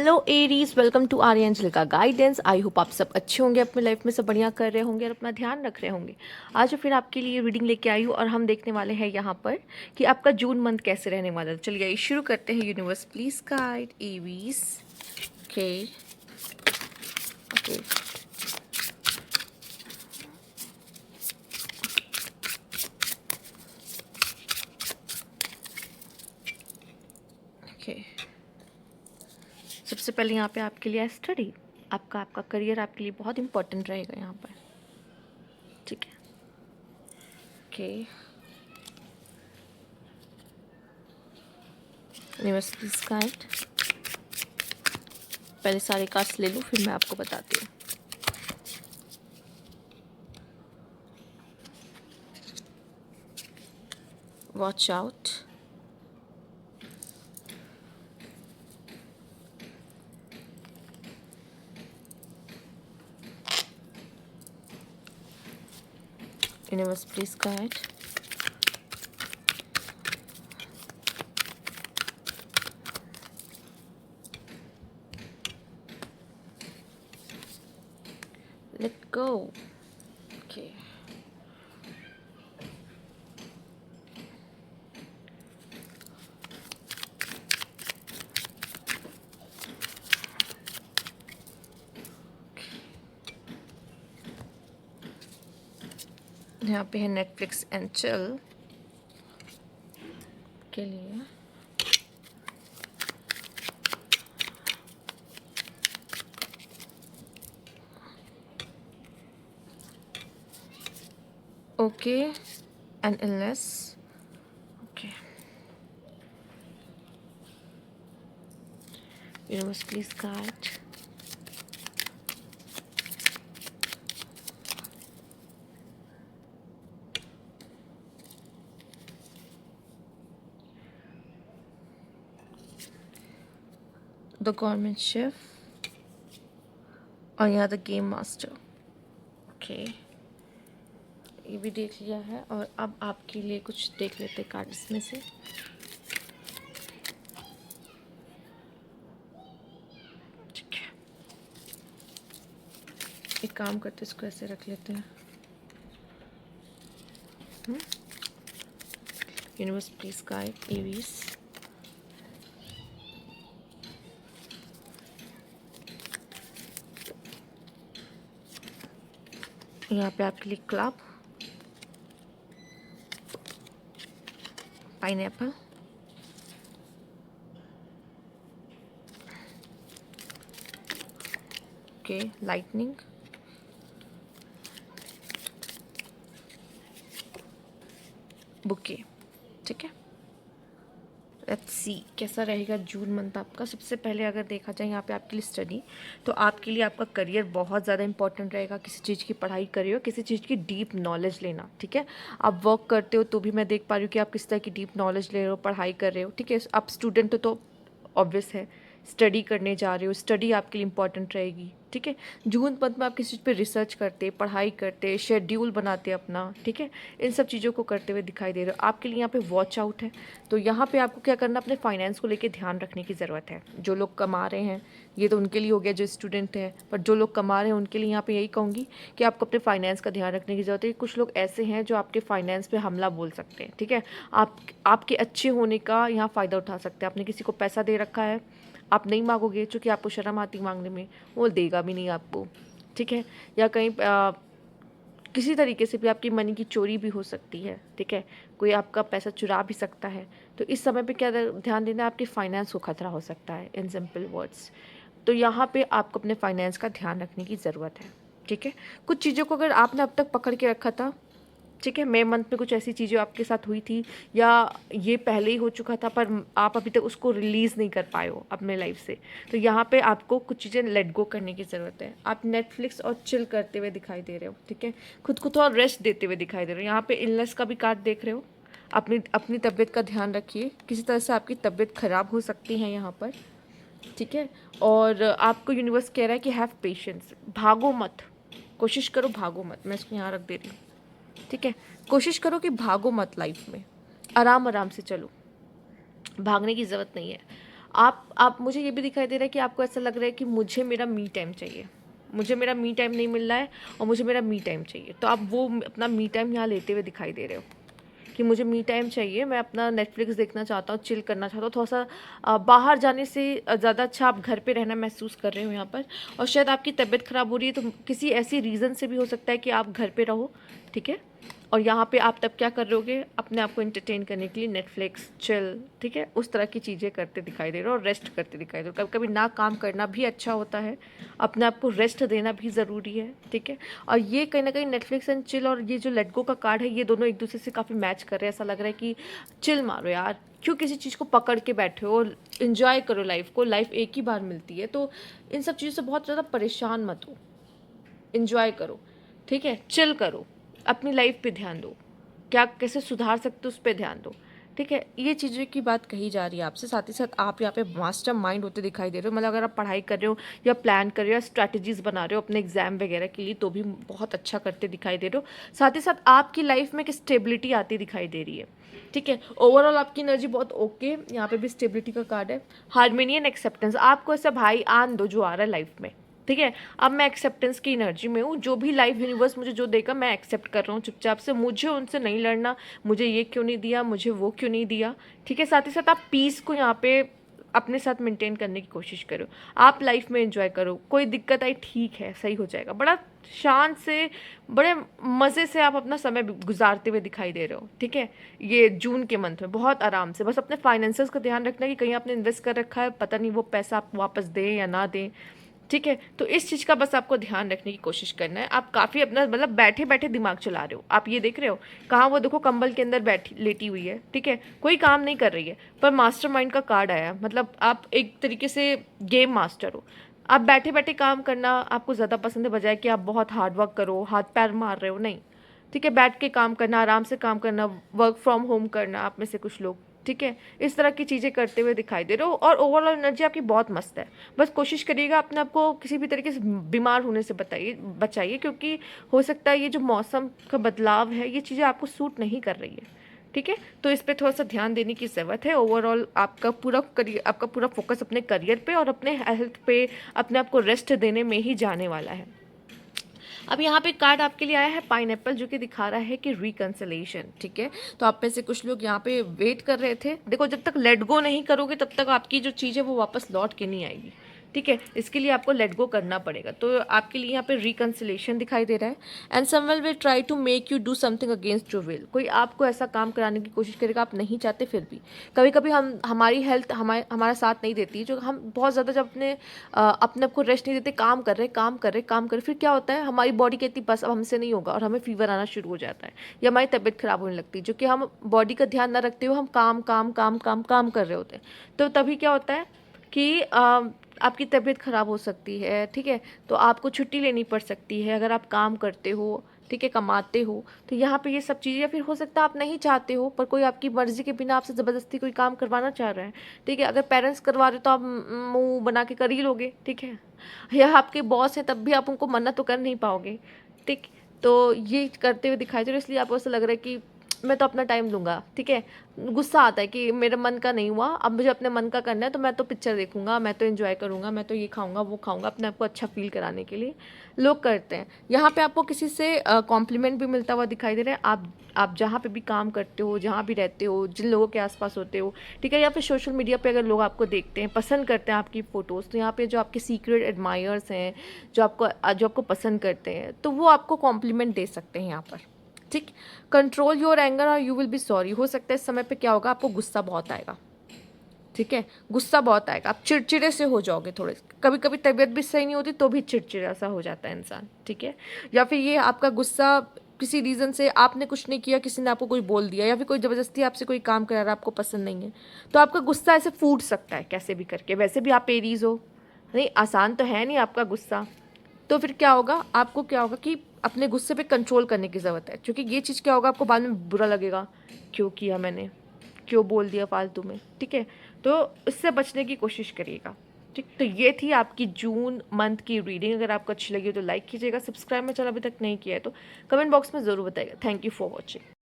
Hello Aries, welcome to आर्यंजल का guidance. I hope आप सब अच्छे होंगे, अपने लाइफ में सब बढ़िया कर रहे होंगे और अपना ध्यान रख रहे होंगे। आज फिर आपके लिए रीडिंग लेके आई हूँ और हम देखने वाले हैं यहाँ पर कि आपका जून मंथ कैसे रहने वाला है। चलिए शुरू करते हैं। Universe please guide Aries. Okay okay okay. सबसे पहले यहाँ पे आपके लिए स्टडी, आपका आपका करियर आपके लिए बहुत इंपॉर्टेंट रहेगा यहाँ पर। ठीक है, ओके। Universe please guide. पहले सारे कार्ड्स ले लूँ फिर मैं आपको बताती हूँ। Watch out, universe please guide. Let go. Okay. यहाँ पे है नेटफ्लिक्स एंड चिल के लिए। Okay and illness. Okay, universe please guide. The government chef और यहाँ द गेम मास्टर। ओके, ये भी देख लिया है और अब आपके लिए कुछ देख लेते हैं कार्ड इसमें से। ठीक है, एक काम करते इसको ऐसे रख लेते हैं। Universe please guide Aries. यहाँ पे आपके लिए club, pineapple, okay, lightning, bouquet. ठीक है, लेट्स सी कैसा रहेगा जून मंथ आपका। सबसे पहले अगर देखा जाए यहाँ पे आपके लिए स्टडी, तो आपके लिए आपका करियर बहुत ज़्यादा इंपॉर्टेंट रहेगा। किसी चीज़ की पढ़ाई कर रहे हो, किसी चीज़ की डीप नॉलेज लेना। ठीक है, आप वर्क करते हो तो भी मैं देख पा रही हूँ कि आप किस तरह की डीप नॉलेज ले रहे हो, पढ़ाई कर रहे हो। ठीक है, आप स्टूडेंट हो तो ऑब्वियस है स्टडी करने जा रहे हो, स्टडी आपके लिए इंपॉर्टेंट रहेगी। ठीक है, जून मंथ में आप किसी चीज़ पे रिसर्च करते, पढ़ाई करते, शेड्यूल बनाते अपना। ठीक है, इन सब चीज़ों को करते हुए दिखाई दे रहे हो। आपके लिए यहाँ पे वॉच आउट है, तो यहाँ पे आपको क्या करना, अपने फाइनेंस को लेके ध्यान रखने की ज़रूरत है। जो लोग कमा रहे हैं, ये तो उनके लिए हो गया जो स्टूडेंट है, पर जो लोग कमा रहे हैं उनके लिए यहाँ पे यही कहूँगी कि आपको अपने फाइनेंस का ध्यान रखने की ज़रूरत है। कुछ लोग ऐसे हैं जो आपके फाइनेंस पे हमला बोल सकते हैं। ठीक है, आपके अच्छे होने का यहाँ फ़ायदा उठा सकते हैं। आपने किसी को पैसा दे रखा है, आप नहीं मांगोगे, चूँकि आपको शर्म आती मांगने में, वो देगा भी नहीं आपको। ठीक है, या कहीं किसी तरीके से भी आपकी मनी की चोरी भी हो सकती है। ठीक है, कोई आपका पैसा चुरा भी सकता है। तो इस समय पे क्या ध्यान देना है, आपकी फाइनेंस को खतरा हो सकता है, इन सिंपल वर्ड्स। तो यहाँ पे आपको अपने फाइनेंस का ध्यान रखने की ज़रूरत है। ठीक है, कुछ चीज़ों को अगर आपने अब तक पकड़ के रखा था, ठीक है, मई मंथ में कुछ ऐसी चीज़ें आपके साथ हुई थी या ये पहले ही हो चुका था पर आप अभी तक उसको रिलीज़ नहीं कर पाए हो अपने लाइफ से, तो यहाँ पे आपको कुछ चीज़ें लेट गो करने की ज़रूरत है। आप नेटफ्लिक्स और चिल करते हुए दिखाई दे रहे हो। ठीक है, खुद को थोड़ा रेस्ट देते हुए दिखाई दे रहे हो। यहाँ पे इलनेस का भी कार्ड देख रहे हो। अपनी अपनी तबीयत का ध्यान रखिए, किसी तरह से आपकी तबीयत ख़राब हो सकती है यहाँ पर। ठीक है, और आपको यूनिवर्स कह रहा है कि हैव पेशेंस, भागो मत, कोशिश करो भागो मत। मैं इसको यहाँ रख दे रही हूँ। ठीक है, कोशिश करो कि भागो मत, लाइफ में आराम आराम से चलो, भागने की ज़रूरत नहीं है। आप मुझे ये भी दिखाई दे रहा है कि आपको ऐसा लग रहा है कि मुझे मेरा मी टाइम चाहिए, मुझे मेरा मी टाइम नहीं मिल रहा है और मुझे मेरा मी टाइम चाहिए। तो आप वो अपना मी टाइम यहाँ लेते हुए दिखाई दे रहे हो कि मुझे मी टाइम चाहिए, मैं अपना नेटफ्लिक्स देखना चाहता हूँ, चिल करना चाहता हूँ, थोड़ा सा बाहर जाने से ज़्यादा अच्छा आप घर पे रहना महसूस कर रहे हो यहाँ पर। और शायद आपकी तबीयत ख़राब हो रही है तो किसी ऐसी रीज़न से भी हो सकता है कि आप घर पे रहो, ठीक है। और यहाँ पे आप तब क्या कर रहोगे, अपने आप को एंटरटेन करने के लिए नेटफ्लिक्स, चिल, ठीक है, उस तरह की चीज़ें करते दिखाई दे रहे हो और रेस्ट करते दिखाई दे रहे हो। कभी कभी ना काम करना भी अच्छा होता है, अपने आप को रेस्ट देना भी ज़रूरी है, ठीक है। और ये कहीं ना कहीं नेटफ्लिक्स एंड चिल और ये जो लेट गो का कार्ड है, ये दोनों एक दूसरे से काफ़ी मैच कर रहे हैं। ऐसा लग रहा है कि चिल मारो यार, क्यों किसी चीज़ को पकड़ के बैठे हो, इन्जॉय करो लाइफ को, लाइफ एक ही बार मिलती है। तो इन सब चीज़ों से बहुत ज़्यादा परेशान मत हो, इन्जॉय करो, ठीक है, चिल करो, अपनी लाइफ पे ध्यान दो, क्या कैसे सुधार सकते हो उस पर ध्यान दो, ठीक है। ये चीज़ों की बात कही जा रही है आपसे। साथ ही साथ आप यहाँ पे मास्टर माइंड होते दिखाई दे रहे हो, मतलब अगर आप पढ़ाई कर रहे हो या प्लान कर रहे हो या स्ट्रैटेजीज बना रहे हो अपने एग्जाम वगैरह के लिए, तो भी बहुत अच्छा करते दिखाई दे रहे हो। साथ ही साथ आपकी लाइफ में एक स्टेबिलिटी आती दिखाई दे रही है, ठीक है। ओवरऑल आपकी एनर्जी बहुत ओके, यहाँ पे भी स्टेबिलिटी का कार्ड है। हार्मोनियन एक्सेप्टेंस, आपको ऐसा भाई आन दो जो आ रहा है लाइफ में, ठीक है। अब मैं एक्सेप्टेंस की एनर्जी में हूँ, जो भी लाइफ यूनिवर्स मुझे जो देगा मैं एक्सेप्ट कर रहा हूँ चुपचाप से, मुझे उनसे नहीं लड़ना, मुझे ये क्यों नहीं दिया, मुझे वो क्यों नहीं दिया, ठीक है। साथ ही साथ आप पीस को यहाँ पे अपने साथ मेंटेन करने की कोशिश करो, आप लाइफ में एंजॉय करो, कोई दिक्कत आई ठीक है, सही हो जाएगा, बड़ा शांत से, बड़े मज़े से आप अपना समय गुजारते हुए दिखाई दे रहे हो, ठीक है। ये जून के मंथ में बहुत आराम से, बस अपने फाइनेंसेस का ध्यान रखना कि कहीं आपने इन्वेस्ट कर रखा है, पता नहीं वो पैसा आप वापस दें या ना दें, ठीक है। तो इस चीज़ का बस आपको ध्यान रखने की कोशिश करना है। आप काफ़ी अपना मतलब बैठे बैठे दिमाग चला रहे हो, आप ये देख रहे हो कहाँ, वो देखो कंबल के अंदर बैठी लेटी हुई है, ठीक है, कोई काम नहीं कर रही है, पर मास्टरमाइंड का कार्ड आया, मतलब आप एक तरीके से गेम मास्टर हो। आप बैठे बैठे काम करना आपको ज़्यादा पसंद है, बजाय कि आप बहुत हार्ड वर्क करो, हाथ पैर मार रहे हो, नहीं, ठीक है। बैठ के काम करना, आराम से काम करना, वर्क फ्रॉम होम करना, आप में से कुछ लोग, ठीक है, इस तरह की चीज़ें करते हुए दिखाई दे रहे हो। और ओवरऑल एनर्जी आपकी बहुत मस्त है। बस कोशिश करिएगा अपने आप को किसी भी तरीके से बीमार होने से बचाइए, क्योंकि हो सकता है ये जो मौसम का बदलाव है, ये चीज़ें आपको सूट नहीं कर रही है, ठीक है। तो इस पे थोड़ा सा ध्यान देने की ज़रूरत है। ओवरऑल आपका पूरा फोकस अपने करियर पे और अपने हेल्थ पे, अपने आप को रेस्ट देने में ही जाने वाला है। अब यहाँ पे कार्ड आपके लिए आया है पाइनएप्पल, जो कि दिखा रहा है कि रिकंसिलेशन, ठीक है। तो आप में से कुछ लोग यहाँ पे वेट कर रहे थे। देखो, जब तक लेट गो नहीं करोगे तब तक आपकी जो चीज़ है वो वापस लौट के नहीं आएगी, ठीक है। इसके लिए आपको लेट गो करना पड़ेगा। तो आपके लिए यहाँ पे रिकंसिलेशन दिखाई दे रहा है। And someone will try to make you do something against your will, कोई आपको ऐसा काम कराने की कोशिश करेगा आप नहीं चाहते फिर भी। कभी कभी हमारी हेल्थ हमारा साथ नहीं देती, जो हम बहुत ज़्यादा जब अपने आप को रेस्ट नहीं देते, काम कर रहे, फिर क्या होता है, हमारी बॉडी कहती बस अब हमसे नहीं होगा और हमें फीवर आना शुरू हो जाता है या हमारी तबीयत खराब होने लगती है, जो कि हम बॉडी का ध्यान ना रखते हुए हम काम कर रहे होते हैं। तो तभी क्या होता है कि आपकी तबीयत ख़राब हो सकती है, ठीक है। तो आपको छुट्टी लेनी पड़ सकती है अगर आप काम करते हो, ठीक है, कमाते हो। तो यहाँ पे ये सब चीज़ें, या फिर हो सकता है आप नहीं चाहते हो पर कोई आपकी मर्ज़ी के बिना आपसे ज़बरदस्ती कोई काम करवाना चाह रहा है, ठीक है। अगर पेरेंट्स करवा रहे तो आप मुंह बना के कर ही लोगे, ठीक है। या आपके बॉस हैं तब भी आप उनको मना तो कर नहीं पाओगे, ठीक। तो ये करते हुए दिखाई दे रहे हो, इसलिए आपको ऐसा लग रहा है कि मैं तो अपना टाइम लूँगा, ठीक है। गुस्सा आता है कि मेरे मन का नहीं हुआ, अब मुझे अपने मन का करना है, तो मैं तो पिक्चर देखूंगा, मैं तो एंजॉय करूंगा, मैं तो ये खाऊंगा वो खाऊंगा, अपने आप को अच्छा फील कराने के लिए लोग करते हैं। यहाँ पे आपको किसी से कॉम्प्लीमेंट भी मिलता हुआ दिखाई दे रहा है। आप जहाँ पे भी काम करते हो, जहाँ भी रहते हो, जिन लोगों के आसपास होते हो, ठीक है, या फिर सोशल मीडिया पे अगर लोग आपको देखते हैं, पसंद करते हैं आपकी फ़ोटोज़, तो यहाँ पे जो आपके सीक्रेट एडमायर्स हैं, जो आपको पसंद करते हैं, तो वो आपको कॉम्प्लीमेंट दे सकते हैं यहाँ पर, ठीक। कंट्रोल योर एंगर और यू विल बी सॉरी, हो सकता है इस समय पे क्या होगा, आपको गुस्सा बहुत आएगा, ठीक है, गुस्सा बहुत आएगा, आप चिड़चिड़े से हो जाओगे थोड़े। कभी कभी तबीयत भी सही नहीं होती तो भी चिड़चिड़ा सा हो जाता है इंसान, ठीक है। या फिर ये आपका गुस्सा किसी रीज़न से, आपने कुछ नहीं किया, किसी ने आपको कोई बोल दिया, या फिर कोई ज़बरदस्ती आपसे कोई काम करा रहा है, आपको पसंद नहीं है, तो आपका गुस्सा ऐसे फूट सकता है कैसे भी करके। वैसे भी आप एरीज हो, नहीं आसान तो है नहीं आपका गुस्सा। तो फिर क्या होगा, आपको क्या होगा कि अपने गुस्से पे कंट्रोल करने की ज़रूरत है, क्योंकि ये चीज़ क्या होगा, आपको बाद में बुरा लगेगा, क्यों किया मैंने, क्यों बोल दिया फालतू में, ठीक है। तो इससे बचने की कोशिश करिएगा, ठीक। तो ये थी आपकी जून मंथ की रीडिंग। अगर आपको अच्छी लगी हो तो लाइक कीजिएगा, सब्सक्राइब में चैनल अभी तक नहीं किया है तो कमेंट बॉक्स में ज़रूर बताइएगा। Thank you for watching.